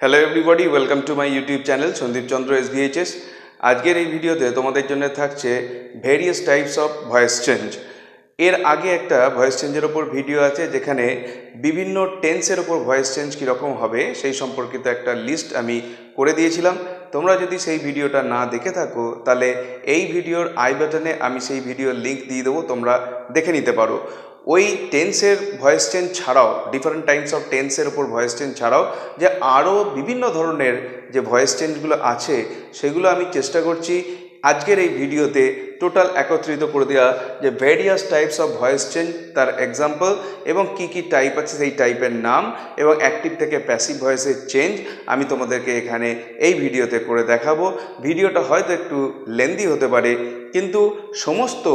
Hello everybody, welcome to my YouTube channel Sandeep Chandra SBHS। আজকের এই ভিডিওতে তোমাদের জন্য থাকছে various types of voice change. এর আগে একটা ভয়েস চেঞ্জের ওপর ভিডিও আছে যেখানে বিভিন্ন টেন্সের ওপর ভয়েস চেঞ্জ কীরকম হবে সেই সম্পর্কিত একটা লিস্ট আমি করে দিয়েছিলাম। তোমরা যদি সেই ভিডিওটা না দেখে থাকো তাহলে এই ভিডিওর আই বাটনে আমি সেই ভিডিওর লিঙ্ক দিয়ে দেবো, তোমরা দেখে নিতে পারো। ওই টেন্সের ভয়েস চেঞ্জ ছাড়াও, ডিফারেন্ট টাইপস অফ টেন্সের ওপর ভয়েস চেঞ্জ ছাড়াও যে আরও বিভিন্ন ধরনের যে ভয়েস চেঞ্জগুলো আছে সেগুলো আমি চেষ্টা করছি আজকের এই ভিডিওতে টোটাল একত্রিত করে দেওয়া, যে various types of voice change, তার এক্সাম্পল এবং কি কি টাইপ আছে সেই টাইপের নাম এবং অ্যাক্টিভ থেকে প্যাসিভ ভয়েসের চেঞ্জ আমি তোমাদেরকে এখানে এই ভিডিওতে করে দেখাবো। ভিডিওটা হয়তো একটু লেন্দি হতে পারে, কিন্তু সমস্ত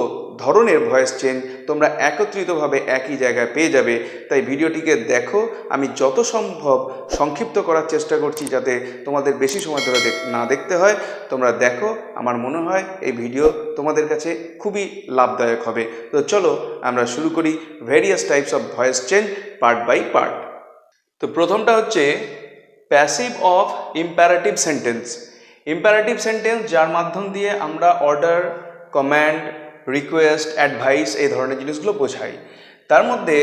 ধরনের ভয়েস চেঞ্জ তোমরা একত্রিতভাবে একই জায়গায় পেয়ে যাবে। তাই ভিডিওটিকে দেখো, আমি যত সম্ভব সংক্ষিপ্ত করার চেষ্টা করছি যাতে তোমাদের বেশি সময় ধরে না দেখতে হয়। তোমরা দেখো, আমার মনে হয় এই ভিডিও তোমাদের কাছে খুবই লাভদায়ক হবে। তো চলো আমরা শুরু করি various types of voice change part by part. তো প্রথমটা হচ্ছে passive of imperative sentence. Imperative sentence যার মাধ্যম দিয়ে আমরা অর্ডার, কম্যান্ড, রিকোয়েস্ট, অ্যাডভাইস এই ধরনের জিনিসগুলো বোঝাই। তার মধ্যে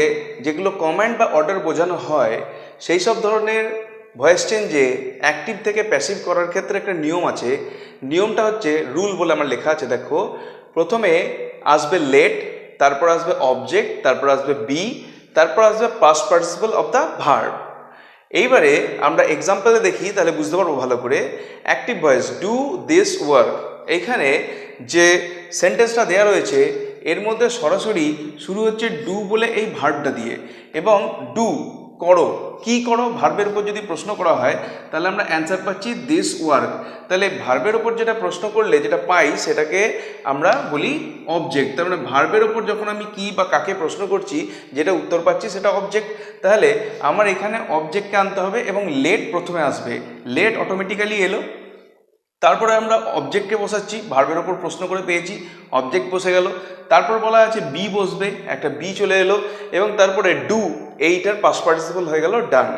যেগুলো কম্যান্ড বা অর্ডার বোঝানো হয় সেই সব ধরনের ভয়েস চেঞ্জে অ্যাক্টিভ থেকে প্যাসিভ করার ক্ষেত্রে একটা নিয়ম আছে। নিয়মটা হচ্ছে রুল বলে আমার লেখা আছে, দেখো। প্রথমে আসবে লেট, তারপর আসবে অবজেক্ট, তারপর আসবে বি, তারপর আসবে past participle of the verb. এইবারে আমরা এক্সাম্পলে দেখি, তাহলে বুঝতে পারবো ভালো করে। Active voice, do this work. এইখানে যে সেন্টেন্সটা দেওয়া রয়েছে এর মধ্যে সরাসরি শুরু হচ্ছে ডু বলে এই ভার্বটা দিয়ে, এবং ডু করো, কি করো, ভার্বের উপর যদি প্রশ্ন করা হয় তাহলে আমরা অ্যান্সার পাচ্ছি দিস ওয়ার্ক। তাহলে ভার্বের উপর যেটা প্রশ্ন করলে যেটা পাই সেটাকে আমরা বলি অবজেক্ট। তার মানে ভার্বের উপর যখন আমি কি বা কাকে প্রশ্ন করছি যেটা উত্তর পাচ্ছি সেটা অবজেক্ট। তাহলে আমার এখানে অবজেক্টকে আনতে হবে এবং লেট প্রথমে আসবে। লেট অটোমেটিক্যালি এলো, তারপরে আমরা অবজেক্টকে বসাচ্ছি, ভার্বের ওপর প্রশ্ন করে পেয়েছি, অবজেক্ট বসে গেল। তারপর বলা আছে বি বসবে, একটা বি চলে এলো, এবং তারপরে ডু, এইটার পাস্ট পার্টিসিপল হয়ে গেল ডান।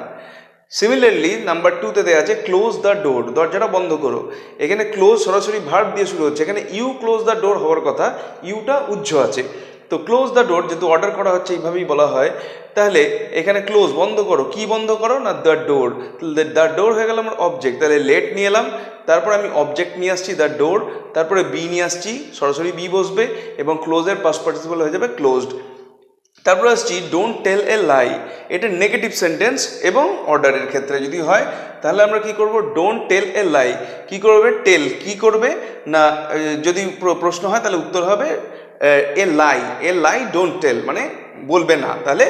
সিমিলারলি নাম্বার 2তে দেওয়া আছে ক্লোজ দ্য ডোর, দরজাটা বন্ধ করো। এখানে ক্লোজ সরাসরি ভার্ব দিয়ে শুরু হচ্ছে, এখানে ইউ ক্লোজ দ্য ডোর হওয়ার কথা, ইউটা উজ্জ্ব আছে। তো ক্লোজ দ্য ডোর যেহেতু অর্ডার করা হচ্ছে এইভাবেই বলা হয়, তাহলে এখানে ক্লোজ বন্ধ করো, কি বন্ধ করো না দ্য ডোর। দ্য ডোর হয়ে গেল আমার অবজেক্ট, তাহলে লেট নিয়ে এলাম, তারপর আমি অবজেক্ট নিয়ে আসছি দ্য ডোর, তারপরে বি নিয়ে আসছি, সরাসরি বি বসবে এবং ক্লোজের পাস্ট পার্টিসিপল হয়ে যাবে ক্লোজড। তারপর আসছি ডোন্ট টেল এ লাই। এটা নেগেটিভ সেন্টেন্স এবং অর্ডারের ক্ষেত্রে যদি হয় তাহলে আমরা কি করব, ডোন্ট টেল এ লাই। কি করবে, টেল কি করবে না, যদি প্রশ্ন হয় তাহলে উত্তর হবে এ লাই, এ লাই ডোন্ট টেল মানে বলবে না। তাহলে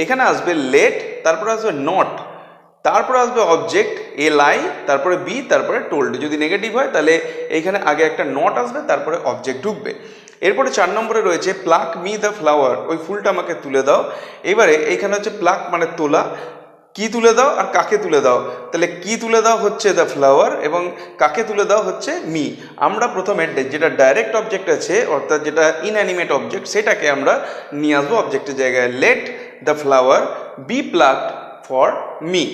এখানে আসবে লেট, তারপর আসবে নট, তারপর আসবে অবজেক্ট এ লাই, তারপরে বি, তারপরে টোল্ড। যদি নেগেটিভ হয় তাহলে এইখানে আগে একটা নট আসবে, তারপরে অবজেক্ট ঢুকবে। এরপরে 4 নম্বরে রয়েছে প্লাক মি দ্য ফ্লাওয়ার, ওই ফুলটা আমাকে তুলে দাও। এবারে এইখানে হচ্ছে প্লাক মানে তোলা, কি তুলে দাও আর কাকে তুলে দাও। তাহলে কি তুলে দাও হচ্ছে দ্য ফ্লাওয়ার এবং কাকে তুলে দাও হচ্ছে মি। আমরা প্রথমে যেটা ডাইরেক্ট অবজেক্ট আছে অর্থাৎ যেটা ইনঅ্যানিমেট অবজেক্ট সেটাকে আমরা নিয়ে আসবো অবজেক্টের জায়গায়। Let the flower be plucked for me.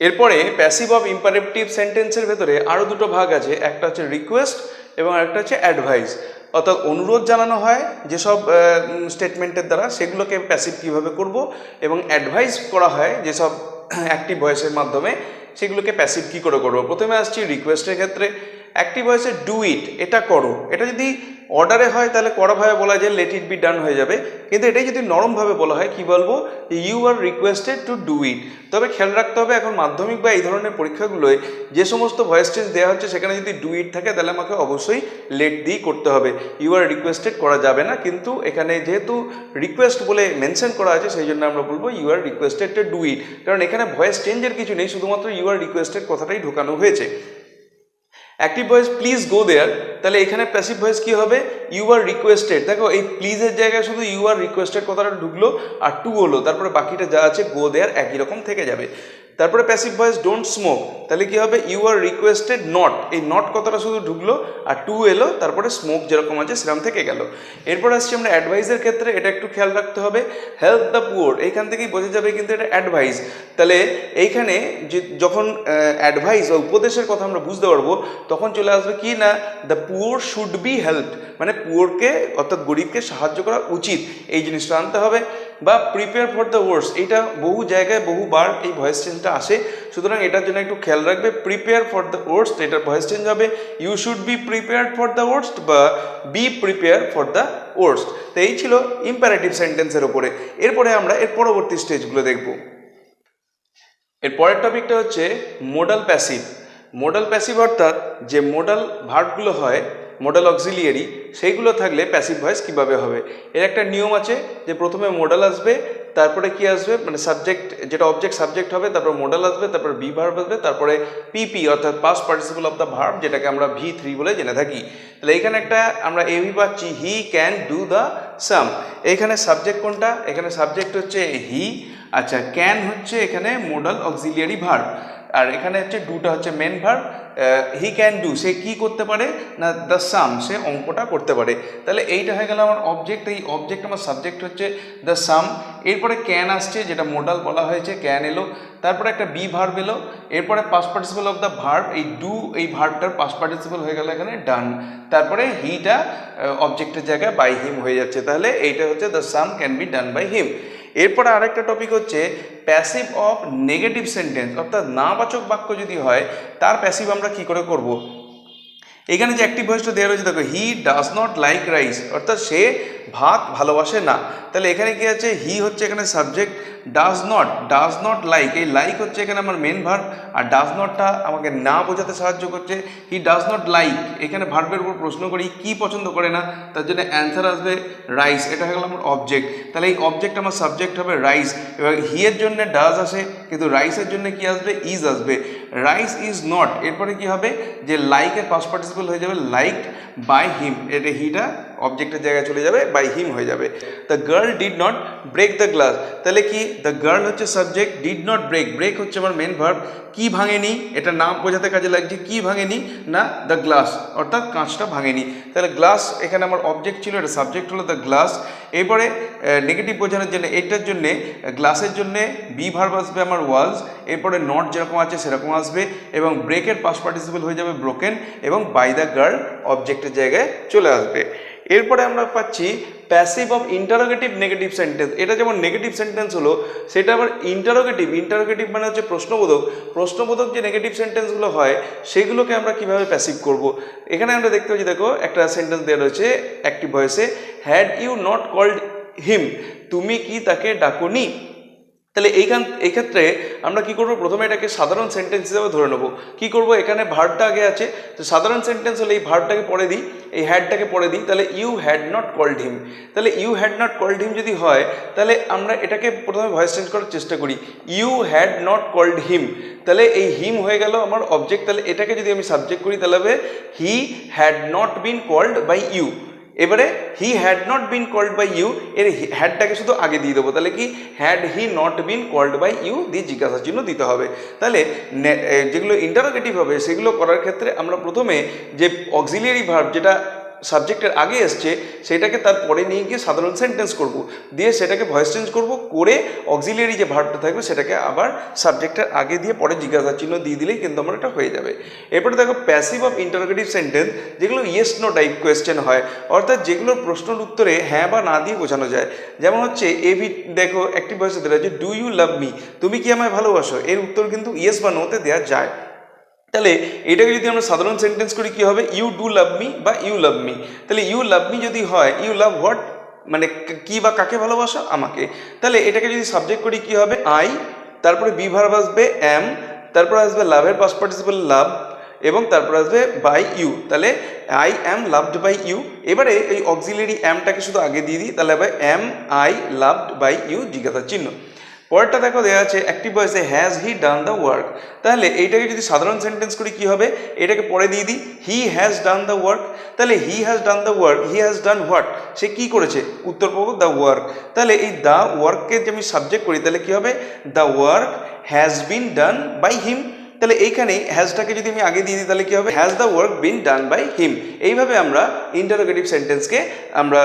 এরপরে প্যাসিভ অফ ইম্পারেটিভ সেন্টেন্সের ভেতরে আরও দুটো ভাগ আছে, একটা হচ্ছে রিকোয়েস্ট এবং একটা হচ্ছে অ্যাডভাইস। অর্থাৎ অনুরোধ জানানো হয় যেসব স্টেটমেন্টের দ্বারা, সেগুলোকে প্যাসিভ কীভাবে করব, এবং অ্যাডভাইস করা হয় যেসব অ্যাক্টিভ ভয়েসের মাধ্যমে, সেগুলোকে প্যাসিভ কী করে করবো। প্রথমে আসছি রিকোয়েস্টের ক্ষেত্রে। অ্যাক্টিভ ভয়েসে ডু ইট, এটা করো। এটা যদি অর্ডারে হয় তাহলে কড়াভাবে বলা যায় লেট ইট বি ডান হয়ে যাবে, কিন্তু এটাই যদি নরমভাবে বলা হয় কি বলবো, you are requested to do it. তবে খেয়াল রাখতে হবে এখন মাধ্যমিক বা এই ধরনের পরীক্ষাগুলোয় যে সমস্ত ভয়েস চেঞ্জ দেওয়া হচ্ছে সেখানে যদি ডু ইট থাকে তাহলে আমাকে অবশ্যই লেট দিয়েই করতে হবে, ইউ আর রিকোয়েস্টেড করা যাবে না। কিন্তু এখানে যেহেতু রিকোয়েস্ট বলে মেনশন করা আছে সেই জন্য আমরা বলবো you are requested to do it, কারণ এখানে ভয়েস চেঞ্জের কিছু নেই, শুধুমাত্র ইউ আর রিকোয়েস্টেড কথাটাই ঢোকানো হয়েছে। অ্যাক্টিভ ভয়েস প্লিজ গো দেয়ার, তাহলে এখানে প্যাসিভ ভয়েস কি হবে, ইউ আর রিকোয়েস্টেড। দেখো এই প্লিজের জায়গায় শুধু ইউ আর রিকোয়েস্টেড কথাটা ঢুকলো আর টু হলো, তারপরে বাকিটা যা আছে গো দেয়ার একই রকম থেকে যাবে। তারপরে প্যাসিভ ভয়েস ডোন্ট স্মোক, তাহলে কি হবে ইউ আর রিকোয়েস্টেড নট, এই নট কথাটা শুধু ঢুকলো আর টু এলো, তারপরে স্মোক যেরকম আছে সেরকম থেকে গেল। এরপর আসছি আমরা অ্যাডভাইসের ক্ষেত্রে, এটা একটু খেয়াল রাখতে হবে, হেল্প দ্য পুয়ার, এইখান থেকেই বোঝা যাবে কিন্তু এটা অ্যাডভাইস। তাহলে এইখানে যে যখন অ্যাডভাইস বা উপদেশের কথা আমরা বুঝতে পারবো তখন চলে আসবে কি না the poor should be helped, মানে পুয়ারকে অর্থাৎ গরিবকে সাহায্য করা উচিত, এই জিনিসটা আনতে হবে। বা প্রিপেয়ার ফর দ্য ওয়ার্স্ট, এটা বহু জায়গায় বহুবার এই ভয়েস চেঞ্জটা আসে, সুতরাং এটার জন্য একটু খেয়াল রাখবে, প্রিপেয়ার ফর দ্য ওয়ার্স্ট এটার ভয়েস চেঞ্জ হবে you should be prepared for the worst বা be prepare for the worst. তো এই ছিল ইম্পারেটিভ সেন্টেন্সের ওপরে। এরপরে আমরা এর পরবর্তী স্টেজগুলো দেখব। এর পরের টপিকটা হচ্ছে মোডাল প্যাসিভ। মোডাল প্যাসিভ অর্থাৎ যে মোডাল ভার্বগুলো হয়, মোডাল অক্সিলিয়ারি, সেইগুলো থাকলে প্যাসিভ ভয়েস কিভাবে হবে। এর একটা নিয়ম আছে যে প্রথমে মোডাল আসবে, তারপরে কি আসবে মানে সাবজেক্ট, যেটা অবজেক্ট সাবজেক্ট হবে, তারপর মোডাল আসবে, তারপর বি ভার্ব আসবে, তারপরে পিপি অর্থাৎ past participle of the verb, যেটাকে আমরা V3 বলে জেনে থাকি। তাহলে এইখানে একটা আমরা এভি পাচ্ছি, হি ক্যান ডু দ্য সাম। এইখানে সাবজেক্ট কোনটা, এখানে সাবজেক্ট হচ্ছে হি, আচ্ছা ক্যান হচ্ছে এখানে মোডাল অক্সিলিয়ারি ভার্ব, আর এখানে হচ্ছে ডুটা হচ্ছে main verb. He can do, সে কি করতে পারে না দ্য সাম, সে অঙ্কটা করতে পারে। তাহলে এইটা হয়ে গেল আমার অবজেক্ট, এই অবজেক্ট আমার সাবজেক্ট হচ্ছে দ্য সাম। এরপরে ক্যান আসছে, যেটা মোডাল বলা হয়েছে, ক্যান এলো, তারপরে একটা বি ভার্ব এলো, এরপরে past participle of the verb, এই ডু এই ভার্বটার পাস্ট পার্টিসিপল হয়ে গেল এখানে ডান, তারপরে হিটা অবজেক্টের জায়গায় বাই হিম হয়ে যাচ্ছে। তাহলে এইটা হচ্ছে the same can be done by him. এরপরে আরেকটা টপিক হচ্ছে প্যাসিভ অফ নেগেটিভ সেন্টেন্স, অর্থাৎ নাবাচক বাক্য যদি হয় তার প্যাসিভ আমরা কি করে করব। এখানে যে অ্যাক্টিভ ভয়েসটা দেওয়া রয়েছে দেখো, he does not like rice, অর্থাৎ সে ভাত ভালোবাসে না। তাহলে এখানে কি আছে, হি হচ্ছে এখানে সাবজেক্ট, ডাজ নট লাইক, এই লাইক হচ্ছে এখানে আমার মেন ভার্ব, আর ডাজ নটটা আমাকে না বোঝাতে সাহায্য করছে। হি ডাজ নট লাইক, এখানে ভার্বের উপর প্রশ্ন করি কি পছন্দ করে না, তার জন্য অ্যান্সার আসবে রাইস, এটা হয়ে গেল আমার অবজেক্ট। তাহলে এই অবজেক্ট আমার সাবজেক্ট হবে রাইস, এবার হি এর জন্য ডাজ আসে, কিন্তু রাইসের জন্য কি আসবে, ইজ আসবে। রাইস ইজ নট, এরপরে কি হবে যে লাইকের পাস্ট পার্টিসিপল হয়ে যাবে লাইকড বাই হিম, এটা হিটা অবজেক্টের জায়গায় চলে যাবে, বাই হিম হয়ে যাবে। The girl did not break the glass, তাহলে কি দ্য গার্ল হচ্ছে subject, did not break, break হচ্ছে আমার মেন ভার্ব, কি ভাঙেনি, এটা নাম বোঝাতে কাজে লাগছে, কি ভাঙেনি না দ্য গ্লাস, অর্থাৎ কাঁচটা ভাঙেনি। তাহলে গ্লাস এখানে আমার অবজেক্ট ছিল, এটা সাবজেক্ট হলো দ্য গ্লাস। এরপরে নেগেটিভ বোঝানোর জন্য এটার জন্যে গ্লাসের জন্যে বি ভার্ব আসবে আমার ওয়াজ, এরপরে নট যেরকম আছে সেরকম আসবে, এবং ব্রেকের পাস্ট পার্টিসিপল হয়ে যাবে ব্রোকেন, এবং বাই দ্য গার্ল অবজেক্টের জায়গায় চলে আসবে। এরপরে আমরা পাচ্ছি passive of interrogative negative sentence. এটা যেমন নেগেটিভ সেন্টেন্স হলো, সেটা আবার ইন্টারোগেটিভ মানে হচ্ছে প্রশ্নবোধক যে নেগেটিভ সেন্টেন্সগুলো হয় সেগুলোকে আমরা কিভাবে প্যাসিভ করব। এখানে আমরা দেখতে পাচ্ছি দেখো একটা সেন্টেন্স দেওয়া রয়েছে অ্যাক্টিভ ভয়েসে, had you not called him, তুমি কি তাকে ডাকোনি। তাহলে এই ক্ষেত্রে আমরা কি করব, প্রথমে এটাকে সাধারণ সেন্টেন্স হিসেবে ধরে নেব। কি করব, এখানে ভার্বটা আগে আছে, তো সাধারণ সেন্টেন্স হলে এই ভার্বটাকে পরে দিই, এই হ্যাডটাকে পরে দিই, তাহলে you had not called him. তাহলে you had not called him যদি হয়, তাহলে আমরা এটাকে প্রথমে ভয়েস চেঞ্জ করার চেষ্টা করি, you had not called him, তাহলে এই হিম হয়ে গেল আমার অবজেক্ট। তাহলে এটাকে যদি আমি সাবজেক্ট করি তাহলে হবে he had not been called by you. এবারে he had not been called by you, এর হ্যাডটাকে শুধু আগে দিয়ে দেবো, তাহলে কি had he not been called by you দিয়ে জিজ্ঞাসা চিহ্ন দিতে হবে। তাহলে যেগুলো ইন্টারোগেটিভ হবে সেগুলো করার ক্ষেত্রে আমরা প্রথমে যে অক্সিলিয়ারি ভার্ব যেটা সাবজেক্টের আগে এসছে সেটাকে তারপরে নিয়ে গিয়ে সাধারণ সেন্টেন্স করব, দিয়ে সেটাকে ভয়েস চেঞ্জ করব, করে অক্সিলিয়ারি যে ভার্বটা থাকবে সেটাকে আবার সাবজেক্টের আগে দিয়ে পরে জিজ্ঞাসা চিহ্ন দিয়ে দিলেই কিন্তু আমার এটা হয়ে যাবে। এরপরে দেখো প্যাসিভ অফ ইন্টারোগেটিভ সেন্টেন্স, যেগুলো ইয়েস নো টাইপ কোয়েশ্চেন হয়, অর্থাৎ যেগুলোর প্রশ্নের উত্তরে হ্যাঁ বা না দিয়ে বোঝানো যায়। যেমন হচ্ছে দেখো অ্যাক্টিভ ভয়েসে দেওয়া আছে ডু ইউ লাভ মি, তুমি কি আমায় ভালোবাসো, এর উত্তর কিন্তু ইয়েস বা নোতে দেওয়া যায়। তাহলে এটাকে যদি আমরা সাধারণ সেন্টেন্স করি কি হবে, ইউ ডু লাভ মি বা ইউ লাভ মি। তাহলে ইউ লাভ মি যদি হয়, ইউ লাভ হোয়াট মানে কি বা কাকে ভালোবাসো, আমাকে। তাহলে এটাকে যদি সাবজেক্ট করি কি হবে, আই, তারপরে বি ভার্ব আসবে এম, তারপরে আসবে লাভের পাস্ট পার্টিসিপল লাভ, এবং তারপর আসবে বাই ইউ, তাহলে I am loved by you. এবারে এই অক্সিলিয়ারি অ্যামটাকে শুধু আগে দিয়ে দিই, তাহলে হবে am I loved by you জিজ্ঞাসা চিহ্ন। পরেরটা দেখো দেওয়া আছে অ্যাক্টিভ ভয়েসে has he done the work. তাহলে এইটাকে যদি সাধারণ সেন্টেন্স করি কি হবে, এটাকে পরে দিয়ে দিই he has done the work. তাহলে he has done the work, he has done what, সে কি করেছে, উত্তর পাবো দ্য ওয়ার্ক। তাহলে এই দ্য ওয়ার্ককে যদি আমি সাবজেক্ট করি তাহলে কি হবে, the work has been done by him. তাহলে এইখানে হ্যাজটাকে যদি আমি আগে দিয়ে দিই তাহলে কি হবে, has the work been done by him. এইভাবে আমরা ইন্টারোগেটিভ সেন্টেন্সকে আমরা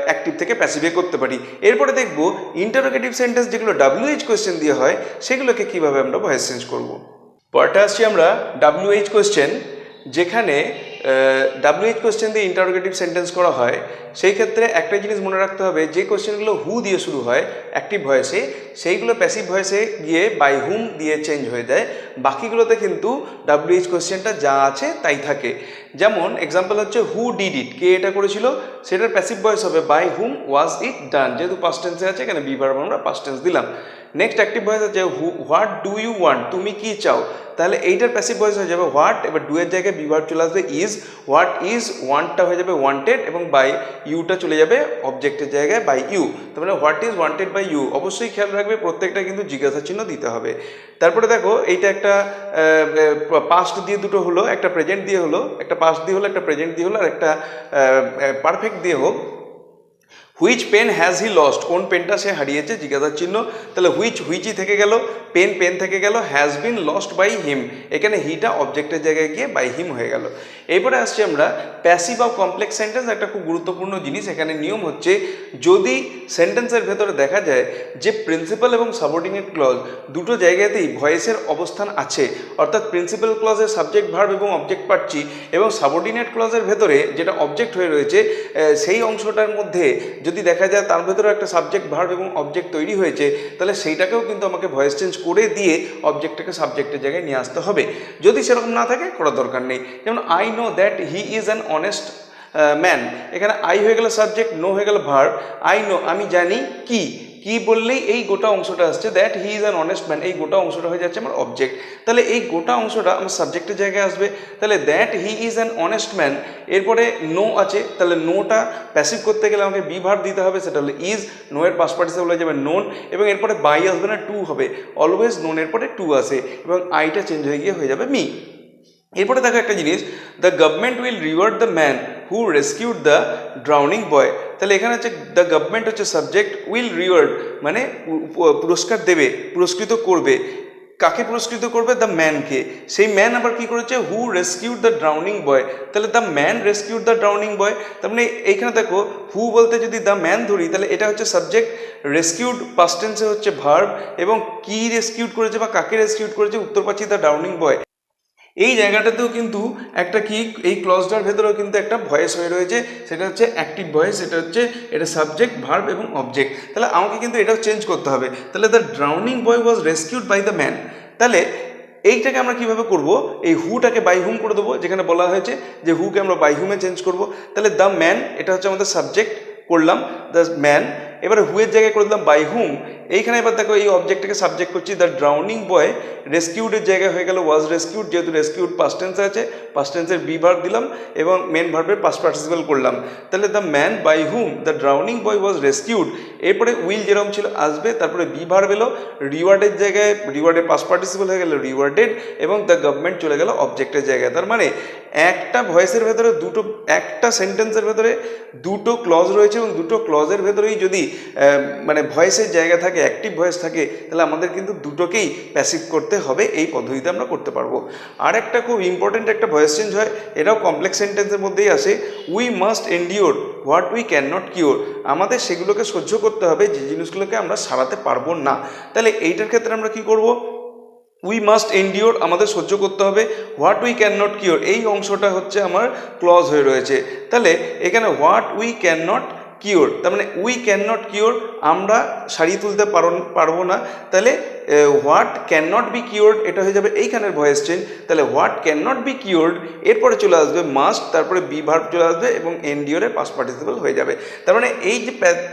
অ্যাক্টিভ থেকে প্যাসিভে করতে পারি। এরপরে দেখব ইন্টারোগেটিভ সেন্টেন্স যেগুলো WH কোয়েশ্চেন দিয়ে হয় সেগুলোকে কিভাবে আমরা ভয়েস চেঞ্জ করব। পরটা আসছি আমরা WH কোয়েশ্চেন, যেখানে WH কোয়েশ্চেন দিয়ে ইন্টারোগেটিভ সেন্টেন্স করা হয়। সেই ক্ষেত্রে একটা জিনিস মনে রাখতে হবে, যে কোয়েশ্চেনগুলো হু দিয়ে শুরু হয় অ্যাক্টিভ ভয়েসে, সেইগুলো প্যাসিভ ভয়েসে গিয়ে বাই হুম দিয়ে চেঞ্জ হয়ে যায়। বাকিগুলোতে কিন্তু WH কোয়েশ্চেনটা যা আছে তাই থাকে। যেমন এক্সাম্পল হচ্ছে হু ডিড ইট, কে এটা করেছিল, সেটার প্যাসিভ ভয়েস হবে বাই হুম ওয়াজ ইট ডান। যেহেতু পাস্ট টেন্সে আছে এখানে বি ভার্ব আমরা পাস্ট টেন্স দিলাম। নেক্সট অ্যাক্টিভ ভয়েস হচ্ছে হোয়াট ডু ইউ ওয়ান্ট, তুমি কি চাও। তাহলে এইটার প্যাসিভ ভয়েস হয়ে যাবে হোয়াট, এবার ডু এর জায়গায় বি ভার্ব চলে আসবে ইজ, হোয়াট ইজ, ওয়ান্টটা হয়ে যাবে ওয়ান্টেড এবং বাই ইউটা চলে যাবে অবজেক্টের জায়গায় বাই ইউ। তাহলে what is wanted by you, অবশ্যই খেয়াল রাখবে প্রত্যেকটা কিন্তু জিজ্ঞাসা চিহ্ন দিতে হবে। তারপরে দেখো এইটা একটা পাস্ট দিয়ে দুটো হলো, একটা প্রেজেন্ট দিয়ে হলো, একটা পাস্ট দিয়ে হলো, একটা প্রেজেন্ট দিয়ে হলো, আর একটা পারফেক্ট দিয়ে হোক। Which pen has he lost, কোন পেনটা সে হারিয়েছে, জিজ্ঞাসার চিহ্ন। তাহলে হুইচই থেকে গেল, পেন থেকে গেল, has been lost by him, এখানে হিটা অবজেক্টের জায়গায় গিয়ে বাই হিম হয়ে গেল। এরপরে আসছি আমরা প্যাসিভ অফ কমপ্লেক্স সেন্টেন্স, একটা খুব গুরুত্বপূর্ণ জিনিস। এখানে নিয়ম হচ্ছে যদি সেন্টেন্সের ভেতরে দেখা যায় যে প্রিন্সিপাল এবং সাবঅর্ডিনেট ক্লজ দুটো জায়গাতেই ভয়েসের অবস্থান আছে, অর্থাৎ প্রিন্সিপাল ক্লজের সাবজেক্ট ভার্ব এবং অবজেক্ট পাচ্ছি, এবং সাবঅর্ডিনেট ক্লজের ভেতরে যেটা অবজেক্ট হয়ে রয়েছে সেই অংশটার মধ্যে যদি দেখা যায় তার ভেতরে একটা সাবজেক্ট ভার্ব এবং অবজেক্ট তৈরি হয়েছে, তাহলে সেইটাকেও কিন্তু আমাকে ভয়েস চেঞ্জ করে দিয়ে অবজেক্টটাকে সাবজেক্টের জায়গায় নিয়ে আসতে হবে। যদি সেরকম না থাকে করার দরকার নেই। যেমন I know that he is an honest man, এখানে আই হয়ে গেল সাবজেক্ট, নো হয়ে গেল ভার্ব। আই নো, আমি জানি, কি বললেই এই গোটা অংশটা আসছে, that he is an honest man, এই গোটা অংশটা হয়ে যাচ্ছে আমার অবজেক্ট। তাহলে এই গোটা অংশটা আমার সাবজেক্টের জায়গায় আসবে। তাহলে that he is an honest man, এরপরে নো আছে, তাহলে নোটা প্যাসিভ করতে গেলে আমাকে বি ভার্ব দিতে হবে, সেটা হলো ইজ। নো এর পাস্ট পার্টিসিপল হয়ে যাবে নোন, এবং এরপরে বাই আসবে না, টু হবে। অলওয়েজ নোনের পরে টু আসে এবং আইটা চেঞ্জ হয়ে গিয়ে হয়ে যাবে মি। এরপরে দেখো একটা জিনিস, the government will reward the man who rescued the drowning boy. তাহলে এখানে হচ্ছে দ্য গভর্নমেন্ট হচ্ছে সাবজেক্ট, উইল রিওয়ার্ড মানে পুরস্কার দেবে, পুরস্কৃত করবে। কাকে পুরস্কৃত করবে, দ্য ম্যানকে। সেই ম্যান আবার কি করেছে, who rescued the drowning boy. তাহলে the man rescued the drowning boy. তার মানে এইখানে দেখো হু বলতে যদি দ্য ম্যান ধরি তাহলে এটা হচ্ছে সাবজেক্ট, রেস্কিউড পাস্ট টেন্সে হচ্ছে ভার্ব, এবং কি রেস্কিউড করেছে বা কাকে রেস্কিউড করেছে, উত্তর পাচ্ছি দ্য ড্রাউনিং বয়। এই জায়গাটাতেও কিন্তু একটা কি, এই ক্লজটার ভেতরেও কিন্তু একটা ভয়েস হয়ে রয়েছে, সেটা হচ্ছে অ্যাক্টিভ ভয়েস। সেটা হচ্ছে এটা সাবজেক্ট ভার্ব এবং অবজেক্ট। তাহলে আমাকে কিন্তু এটাও চেঞ্জ করতে হবে। তাহলে the drowning boy was rescued by the man. তাহলে এইটাকে আমরা কিভাবে করব, এই হুটাকে বাই হুম করে দেবো, যেখানে বলা হয়েছে যে হুকে আমরা বাই হুমে চেঞ্জ করব। তাহলে দ্য ম্যান এটা হচ্ছে আমাদের সাবজেক্ট, করলাম দ্য ম্যান, এবারে হুয়ের জায়গায় করে দিলাম বাই হুম। এইখানে এবার দেখো এই অবজেক্টটাকে সাবজেক্ট করছি, দ্য ড্রাউনিং বয় রেস্কিউডের জায়গায় হয়ে গেল ওয়াজ রেস্কিউড, যেহেতু রেস্কিউড পাস্ট টেন্সে আছে, পাস্ট টেন্সের বি ভার্ব দিলাম এবং মেন ভার্বের পাস্ট পার্টিসিপল করলাম। তাহলে the man by whom the drowning boy was rescued, এরপরে উইল যেরকম ছিল আসবে, তারপরে বি ভার্ব এলো, রিওয়ার্ডের জায়গায় রিওয়ার্ডের পাস্ট পার্টিসিপল হয়ে গেল রিওয়ার্ডেড, এবং দ্য গভর্নমেন্ট চলে গেল অবজেক্টের জায়গায়। তার মানে একটা ভয়েসের ভেতরে দুটো, একটা সেন্টেন্সের ভেতরে দুটো ক্লজ রয়েছে, এবং দুটো ক্লজের ভেতরেই যদি মানে ভয়েসের জায়গা থাকে, অ্যাক্টিভ ভয়েস থাকে, তাহলে আমাদের কিন্তু দুটোকেই প্যাসিভ করতে হবে। এই পদ্ধতিতে আমরা করতে পারবো। আর একটা খুব ইম্পর্টেন্ট একটা ভয়েস চেঞ্জ হয়, এটাও কমপ্লেক্স সেন্টেন্সের মধ্যেই আসে, we must endure what we can not cure. আমাদের সেগুলোকে সহ্য করতে হবে যে জিনিসগুলোকে আমরা সারাতে পারবো না। তাহলে এইটার ক্ষেত্রে আমরা কি করব, উই মাস্ট এন্ডিওর আমাদের সহ্য করতে হবে, what we can not cure এই অংশটা হচ্ছে আমার ক্লজ হয়ে রয়েছে। তাহলে এখানে what we can not cure, তার মানে উই ক্যান নট কিওর আমরা সারিয়ে তুলতে পারবো না। তাহলে what can not be cured এটা হয়ে যাবে এইখানের ভয়েস চেঞ্জ। তাহলে what can not be cured এরপরে চলে আসবে মাস্ট, তারপরে বি ভার্ব চলে আসবে এবং এনডিওরের পাস্ট পার্টিসিপল হয়ে যাবে। তার মানে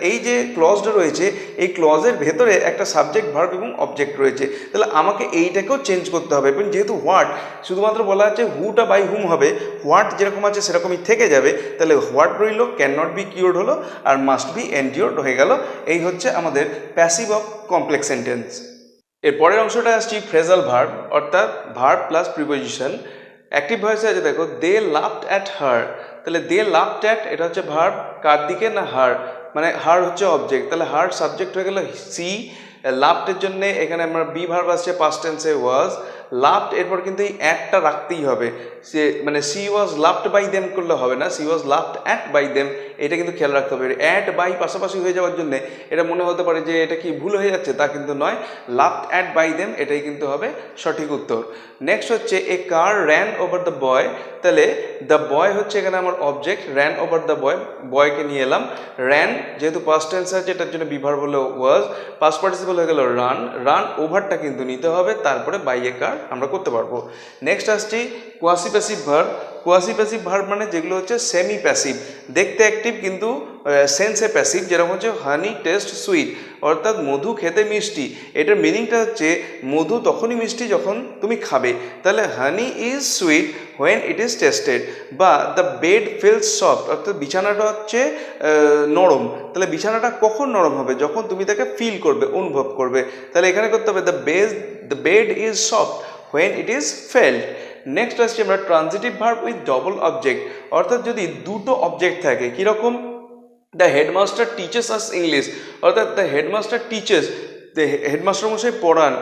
এই যে ক্লজটা রয়েছে এই ক্লজের ভেতরে একটা সাবজেক্ট ভার্ব এবং অবজেক্ট রয়েছে। তাহলে আমাকে এইটাকেও চেঞ্জ করতে হবে, এবং যেহেতু হোয়াট শুধুমাত্র বলা আছে হুটা বাই হুম হবে, হোয়াট যেরকম আছে সেরকমই থেকে যাবে। তাহলে হোয়াট রইল, ক্যান নট বি কিওর্ড হলো, আর মাস্ট বি এনডিওর্ড হয়ে গেল। এই হচ্ছে আমাদের প্যাসিভ অফ কমপ্লেক্স সেন্টেন্স। এর পরের অংশটা আসছি ফ্রেজাল ভার্ব, অর্থাৎ ভার্ব প্লাস প্রিপোজিশন। অ্যাক্টিভ ভয়েসে আছে দেখো, দে লাফড অ্যাট হার। তাহলে দে লাফড অ্যাট এটা হচ্ছে ভার্ব, কার দিকে না হার, মানে হার হচ্ছে অবজেক্ট। তাহলে হার সাবজেক্ট হয়ে গেল সি। লাফটের জন্য এখানে আমরা বি ভার্ব আসছে পাস্ট টেন্সে ওয়াজ। লাফড এরপর কিন্তু এই অ্যাটটা রাখতেই হবে, সে মানে she was laughed by them করলে হবে না, she was laughed at by them, এটা কিন্তু খেয়াল রাখতে হবে। অ্যাট বাই পাশাপাশি হয়ে যাওয়ার জন্য এটা মনে হতে পারে যে এটা কি ভুল হয়ে যাচ্ছে, তা কিন্তু নয়, লাফড অ্যাট বাই দেম এটাই কিন্তু হবে সঠিক উত্তর। নেক্সট হচ্ছে এ কার র্যান ওভার দ্য বয়। তাহলে দ্য বয় হচ্ছে এখানে আমার object, ran over the boy, বয়কে নিয়ে এলাম। র্যান যেহেতু পাস্ট টেন্স আছে এটার জন্য বি ভার্ব হলো ওয়াজ, পাস্ট পার্টিসিপল হয়ে গেল রান। রান ওভারটা কিন্তু নিতে হবে, তারপরে বাই এ কার আমরা করতে পারবো। নেক্সট আসছি quasi passive verb. Quasi passive verb মানে যেগুলো হচ্ছে সেমি প্যাসিভ, দেখতে অ্যাক্টিভ কিন্তু সেন্সে প্যাসিভ, যেরকম হচ্ছে হানি টেস্ট সুইট, অর্থাৎ মধু খেতে মিষ্টি। এটার মিনিংটা হচ্ছে মধু তখনই মিষ্টি যখন তুমি খাবে। তাহলে হানি is sweet when it is tasted. বা দ্য বেড ফিলস সফট, অর্থাৎ বিছানাটা হচ্ছে নরম। তাহলে বিছানাটা কখন নরম হবে, যখন তুমি তাকে ফিল করবে, অনুভব করবে। তাহলে এখানে করতে হবে the bed is soft when it is felt. Next আসছে আমরা transitive verb with double object, অর্থাৎ যদি দুটো অবজেক্ট থাকে। কীরকম? The headmaster teaches us English, অর্থাৎ দ্য হেডমাস্টার টিচেস, হেডমাস্টার মশাই পড়ান।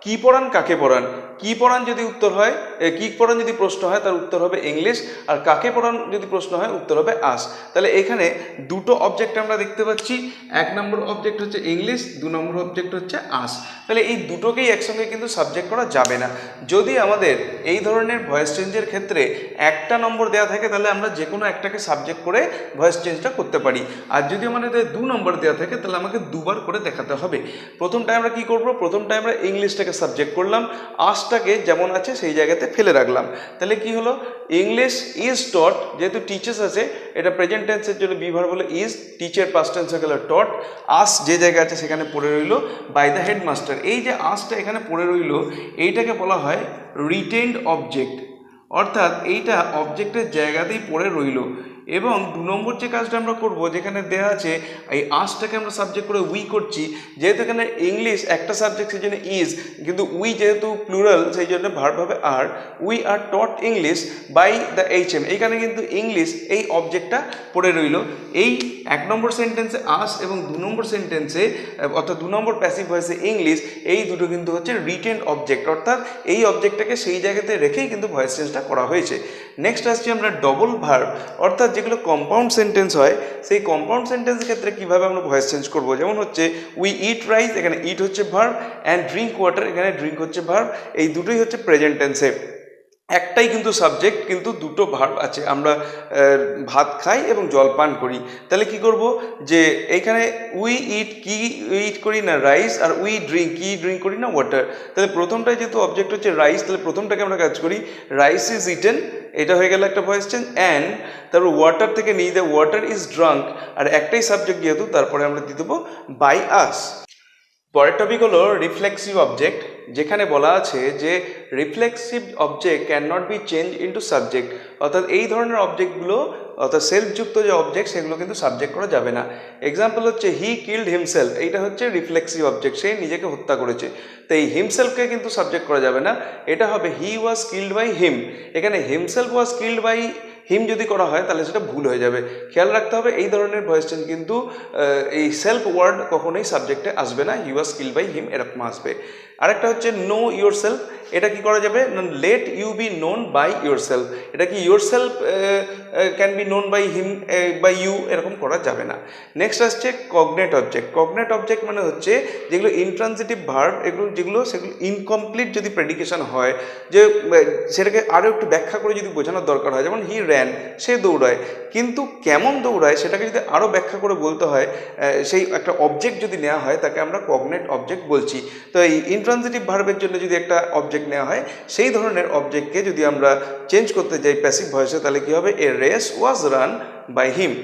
কি পড়ান, কাকে পড়ান? কি পড়ান যদি উত্তর হয়, কি পড়ান যদি প্রশ্ন হয় তার উত্তর হবে ইংলিশ, আর কাকে পড়ান যদি প্রশ্ন হয় উত্তর হবে আস। তাহলে এখানে দুটো অবজেক্ট আমরা দেখতে পাচ্ছি, এক নম্বর অবজেক্ট হচ্ছে ইংলিশ, দু নম্বর অবজেক্ট হচ্ছে আস। তাহলে এই দুটোকেই একসঙ্গে কিন্তু সাবজেক্ট করা যাবে না। যদি আমাদের এই ধরনের ভয়েস চেঞ্জের ক্ষেত্রে একটা নম্বর দেওয়া থাকে তাহলে আমরা যে কোনো একটাকে সাবজেক্ট করে ভয়েস চেঞ্জটা করতে পারি, আর যদি আমাদের 2 নম্বর দেওয়া থাকে তাহলে আমাকে দুবার করে দেখাতে হবে। প্রথমটায় আমরা কি করব, প্রথমটায় আমরা ইংলিশটাকে সাবজেক্ট করলাম, আসটাকে যেমন আছে সেই জায়গাতে ফেলে রাখলাম। তাহলে কি হলো, ইংলিশ ইজ টট, যেহেতু টিচার্স আছে এটা প্রেজেন্ট টেন্সের জন্য বি ভার্ব হলো ইজ, টিচার পাস্ট টেন্স হয়ে গেল টট, আস যে জায়গায় আছে সেখানে পড়ে রইল বাই দ্য হেডমাস্টার। এই যে আসটা এখানে পড়ে রইল এইটাকে বলা হয় রিটেইনড অবজেক্ট, অর্থাৎ এইটা অবজেক্টের জায়গাতেই পড়ে রইল। এবং 2 নম্বর যে কাজটা আমরা করব, যেখানে দেওয়া আছে এই আসটাকে আমরা সাবজেক্ট করে উই করছি, যেহেতু এখানে ইংলিশ একটা সাবজেক্ট সেই জন্য ইজ, কিন্তু উই যেহেতু প্লুরাল সেই জন্য ভার্ব হবে are. We are taught English by the HM, এইখানে কিন্তু ইংলিশ এই অবজেক্টটা পড়ে রইল। এই 1 নম্বর সেন্টেন্সে আস এবং 2 নম্বর সেন্টেন্সে অর্থাৎ 2 নম্বর প্যাসিভ ভয়েসে ইংলিশ, এই দুটো কিন্তু হচ্ছে রিটেন অবজেক্ট, অর্থাৎ এই অবজেক্টটাকে সেই জায়গাতে রেখেই কিন্তু ভয়েস চেঞ্জটা করা হয়েছে। নেক্সট আসছি আমরা ডবল ভার্ব, অর্থাৎ যেগুলো কম্পাউন্ড সেন্টেন্স হয় সেই কম্পাউন্ড সেন্টেন্সের ক্ষেত্রে কীভাবে আমরা ভয়েস চেঞ্জ করবো। যেমন হচ্ছে উই ইট রাইস, এখানে ইট হচ্ছে ভার্ব, অ্যান্ড ড্রিঙ্ক ওয়াটার, এখানে ড্রিঙ্ক হচ্ছে ভার্ব। এই দুটোই হচ্ছে প্রেজেন্ট টেন্সে, একটাই কিন্তু সাবজেক্ট কিন্তু দুটো ভার্ব আছে। আমরা ভাত খাই এবং জল পান করি। তাহলে কি করব, যে এইখানে উই ইট, কি ইট করি না রাইস, আর উই ড্রিঙ্ক, কি ড্রিঙ্ক করি না ওয়াটার। তাহলে প্রথমটায় যেহেতু অবজেক্ট হচ্ছে রাইস, তাহলে প্রথমটাকে আমরা কাজ করি রাইস ইজ ইটেন, এটা হয়ে গেল একটা ভয়েস চেঞ্জ। অ্যান্ড তারপর ওয়াটার থেকে নিয়ে দেয় ওয়াটার ইজ ড্রাঙ্ক, আর একটাই সাবজেক্ট যেহেতু তারপরে আমরা দিয়ে দেবো বাই আস। পরের টপিক হলো রিফ্লেক্সিভ অবজেক্ট, যেখানে বলা আছে যে reflexive object can not be change into subject, অর্থাৎ এই ধরনের অবজেক্টগুলো অর্থাৎ সেলফযুক্ত যে অবজেক্ট সেগুলো কিন্তু সাবজেক্ট করা যাবে না। এক্সাম্পল হচ্ছে হি কিল্ড হিমসেলফ, এইটা হচ্ছে রিফ্লেক্সিভ অবজেক্ট, সে নিজেকে হত্যা করেছে। তো এই হিমসেলফকে কিন্তু সাবজেক্ট করা যাবে না, এটা হবে হি ওয়াজ কিল্ড বাই হিম। এখানে himself was killed by him যদি করা হয় তাহলে সেটা ভুল হয়ে যাবে। খেয়াল রাখতে হবে এই ধরনের ভয়েস চেঞ্জ কিন্তু এই সেলফ ওয়ার্ড কখনোই সাবজেক্টে আসবে না, হি ওয়াজ কিল্ড বাই হিম এরকম আসবে। আরেকটা হচ্ছে নো ইউর সেলফ, এটা কি করা যাবে, let you be known by yourself, এটা কি yourself can be known by him by you, এরকম করা যাবে না। নেক্সট আসছে কগনেট অবজেক্ট। কগনেট অবজেক্ট মানে হচ্ছে যেগুলো ইন্ট্রানজিটিভ ভার্ব, এগুলো যেগুলো সেগুলো ইনকমপ্লিট যদি প্রেডিকেশন হয়, যে সেটাকে আরও একটু ব্যাখ্যা করে যদি বোঝানোর দরকার হয়, যেমন হি র্যান, সে দৌড়ায়, কিন্তু কেমন দৌড়ায় সেটাকে যদি আরও ব্যাখ্যা করে বলতে হয়, সেই একটা অবজেক্ট যদি নেওয়া হয় তাকে আমরা কগনেট অবজেক্ট বলছি। তো এই ইন্ট্রানজিটিভ ভার্বের জন্য যদি একটা অবজেক্ট নেওয়া হয়, সেই ধরনের অবজেক্টকে যদি আমরা চেঞ্জ করতে যাই প্যাসিভ ভয়েসে, তাহলে কী হবে, a race was run by him.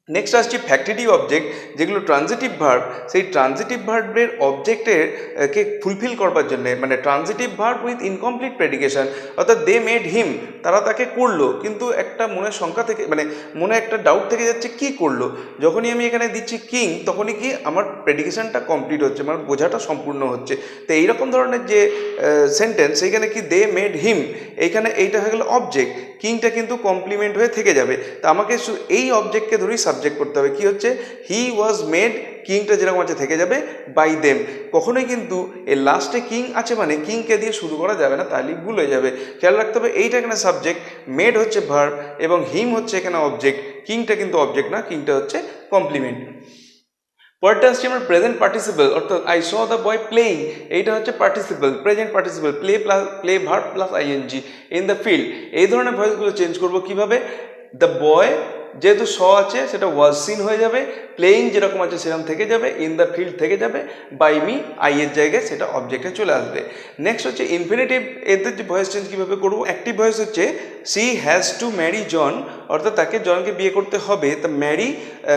Next আসছি ফ্যাক্টিটিভ অবজেক্ট, যেগুলো ট্রানজিটিভ ভার্ব, সেই ট্রানজিটিভ ভার্বের অবজেক্টের কে ফুলফিল করবার জন্য, মানে transitive verb with incomplete predication, অর্থাৎ দে মেড হিম, তারা তাকে করলো, কিন্তু একটা মনের শঙ্কা থেকে, মানে মনে একটা ডাউট থেকে যাচ্ছে কি করলো। যখনই আমি এখানে দিচ্ছি কিং, তখনই কি আমার প্রেডিকেশনটা কমপ্লিট হচ্ছে, আমার বোঝাটা সম্পূর্ণ হচ্ছে। তো এইরকম ধরনের যে সেন্টেন্স, এইখানে কি দে মেড হিম, এইখানে এইটা হয়ে গেল অবজেক্ট, কিংটা কিন্তু কমপ্লিমেন্ট হয়ে থেকে যাবে। তা আমাকে এই অবজেক্টকে ধরেই সাবজেক্ট করতে হবে। কি হচ্ছে, হি ওয়াজ মেড, কিংটা যেরকম আছে থেকে যাবে, বাই দেম। কখনোই কিন্তু এর লাস্টে কিং আছে মানে কিংকে দিয়ে শুরু করা যাবে না, তাহলে ভুল হয়ে যাবে। খেয়াল রাখতে হবে এইটা এখানে সাবজেক্ট, মেড হচ্ছে ভার্ব এবং হিম হচ্ছে এখানে অবজেক্ট, কিংটা কিন্তু অবজেক্ট না, কিংটা হচ্ছে কমপ্লিমেন্ট। পরেরটা আসছে আমার প্রেজেন্ট পার্টিসিপল, অর্থাৎ I saw the boy playing, এইটা হচ্ছে participle, present participle, play verb plus ING in the field. এই ধরনের ভয়েসগুলো চেঞ্জ করবো কিভাবে, দ্য বয় যেহেতু স আছে সেটা ওয়াজ সিন হয়ে যাবে, প্লেইং যেরকম আছে সেরকম থেকে যাবে, ইন দ্য ফিল্ড থেকে যাবে, বাই মি আইয়ের জায়গায় সেটা অবজেক্টে চলে আসবে। নেক্সট হচ্ছে ইনফিনিটিভ, এদের যে ভয়েস চেঞ্জ কীভাবে করবো, অ্যাক্টিভ ভয়েস হচ্ছে সি হ্যাজ টু ম্যারি জন, অর্থাৎ তাকে জনকে বিয়ে করতে হবে। তা ম্যারি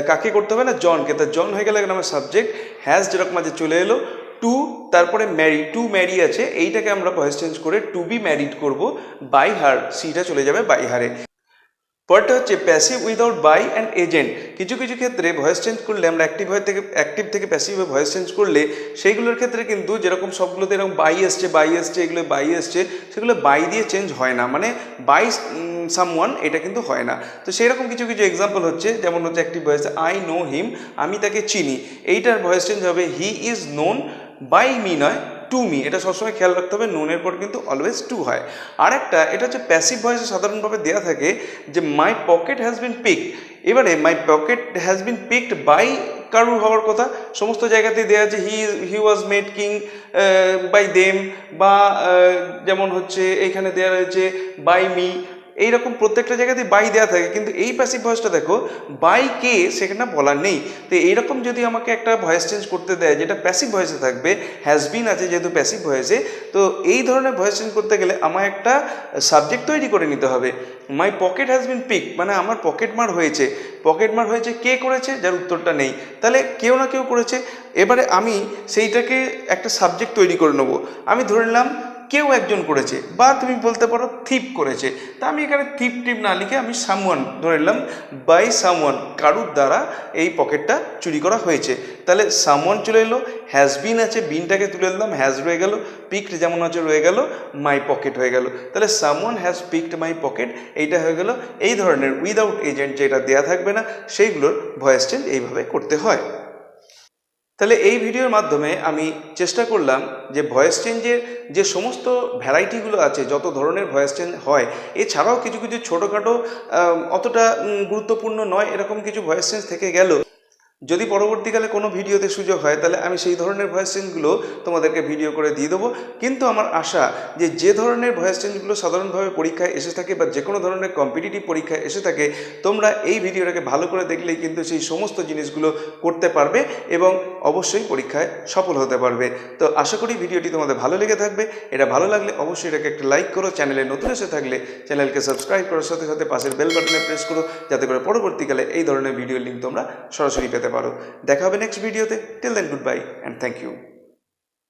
কাকে করতে হবে না, জনকে, তা জন হয়ে গেলে আমার সাবজেক্ট, হ্যাজ যেরকম আছে চলে এলো, টু তারপরে ম্যারি, টু ম্যারি আছে, এইটাকে আমরা ভয়েস চেঞ্জ করে টু বি ম্যারিড করবো, বাই হার, সিটা চলে যাবে বাই হারে। পরটা হচ্ছে passive without by and agent. কিছু কিছু ক্ষেত্রে ভয়েস চেঞ্জ করলে আমরা অ্যাক্টিভ থেকে প্যাসিভে ভয়েস চেঞ্জ করলে সেইগুলোর ক্ষেত্রে কিন্তু যেরকম সবগুলোতে এরকম বাই এসছে এগুলো বাই এসছে, সেগুলো বাই দিয়ে চেঞ্জ হয় না, মানে বাই সামওয়ান এটা কিন্তু হয় না। তো সেই রকম কিছু কিছু এক্সাম্পল হচ্ছে, যেমন হচ্ছে active voice I know him, আমি তাকে চিনি, এইটার ভয়েস চেঞ্জ হবে he is known by me, নয় টু মি। এটা সবসময় খেয়াল রাখতে হবে, নোনের পর কিন্তু অলওয়েজ টু হয়। আর একটা এটা হচ্ছে প্যাসিভ ভয়েসে সাধারণভাবে দেওয়া থাকে যে my pocket has been picked, এবারে my pocket has been picked by কারু হওয়ার কথা, সমস্ত জায়গাতেই দেওয়া আছে he was made king by them, বা যেমন হচ্ছে এইখানে দেওয়া রয়েছে বাই মি, এইরকম প্রত্যেকটা জায়গাতেই বাই দেওয়া থাকে, কিন্তু এই প্যাসিভ ভয়েসটা দেখো বাই কে সেখানে বলা নেই। তো এইরকম যদি আমাকে একটা ভয়েস চেঞ্জ করতে দেয় যেটা প্যাসিভ ভয়েসে থাকবে, হ্যাজ বিন আছে যেহেতু প্যাসিভ ভয়েসে, তো এই ধরনের ভয়েস চেঞ্জ করতে গেলে আমার একটা সাবজেক্ট তৈরি করে নিতে হবে। My pocket has been pick মানে আমার পকেট মার হয়েছে, পকেট মার হয়েছে কে করেছে, যার উত্তরটা নেই, তাহলে কেউ না কেউ করেছে। এবারে আমি সেইটাকে একটা সাবজেক্ট তৈরি করে নেবো, আমি ধরে নিলাম কেউ একজন করেছে, বা তুমি বলতে পারো থিপ করেছে, তা আমি এখানে থিপ না লিখে আমি সামওয়ান ধরে নিলাম, বাই সামওয়ান, কারুর দ্বারা এই পকেটটা চুরি করা হয়েছে। তাহলে সামওয়ান চলে এলো, হ্যাজ বিন আছে, বিনটাকে তুলে দিলাম, হ্যাজ রয়ে গেল, পিকড যেমন আছে রয়ে গেল, মাই পকেট হয়ে গেল। তাহলে someone has picked my pocket, এইটা হয়ে গেল। এই ধরনের উইদাউট এজেন্ট যেটা দেওয়া থাকবে না সেইগুলোর ভয়েস চেঞ্জ এইভাবে করতে হয়। তাহলে এই ভিডিওর মাধ্যমে আমি চেষ্টা করলাম যে ভয়েস চেঞ্জের যে সমস্ত ভ্যারাইটিগুলো আছে, যত ধরনের ভয়েস চেঞ্জ হয়, এছাড়াও কিছু কিছু ছোটোখাটো অতটা গুরুত্বপূর্ণ নয় এরকম কিছু ভয়েস চেঞ্জ থেকে গেল। যদি পরবর্তীকালে কোনো ভিডিওতে সুযোগ হয় তাহলে আমি সেই ধরনের ভয়েস চেঞ্জগুলো তোমাদেরকে ভিডিও করে দিয়ে দেবো। কিন্তু আমার আশা যে ধরনের ভয়েস চেঞ্জগুলো সাধারণভাবে পরীক্ষায় এসে থাকে বা যে কোনো ধরনের কম্পিটিটিভ পরীক্ষায় এসে থাকে, তোমরা এই ভিডিওটাকে ভালো করে দেখলেই কিন্তু সেই সমস্ত জিনিসগুলো করতে পারবে এবং অবশ্যই পরীক্ষায় সফল হতে পারবে। তো আশা করি ভিডিওটি তোমাদের ভালো লেগে থাকবে। এটা ভালো লাগলে অবশ্যই এটাকে একটা লাইক করো, চ্যানেলে নতুন এসে থাকলে চ্যানেলকে সাবস্ক্রাইব করার সাথে সাথে পাশের বেল বাটনে প্রেস করো, যাতে করে পরবর্তীকালে এই ধরনের ভিডিও লিঙ্ক তোমরা সরাসরি পেতে পারো। দেখা হবে নেক্সট ভিডিওতে। Till then good bye and thank you.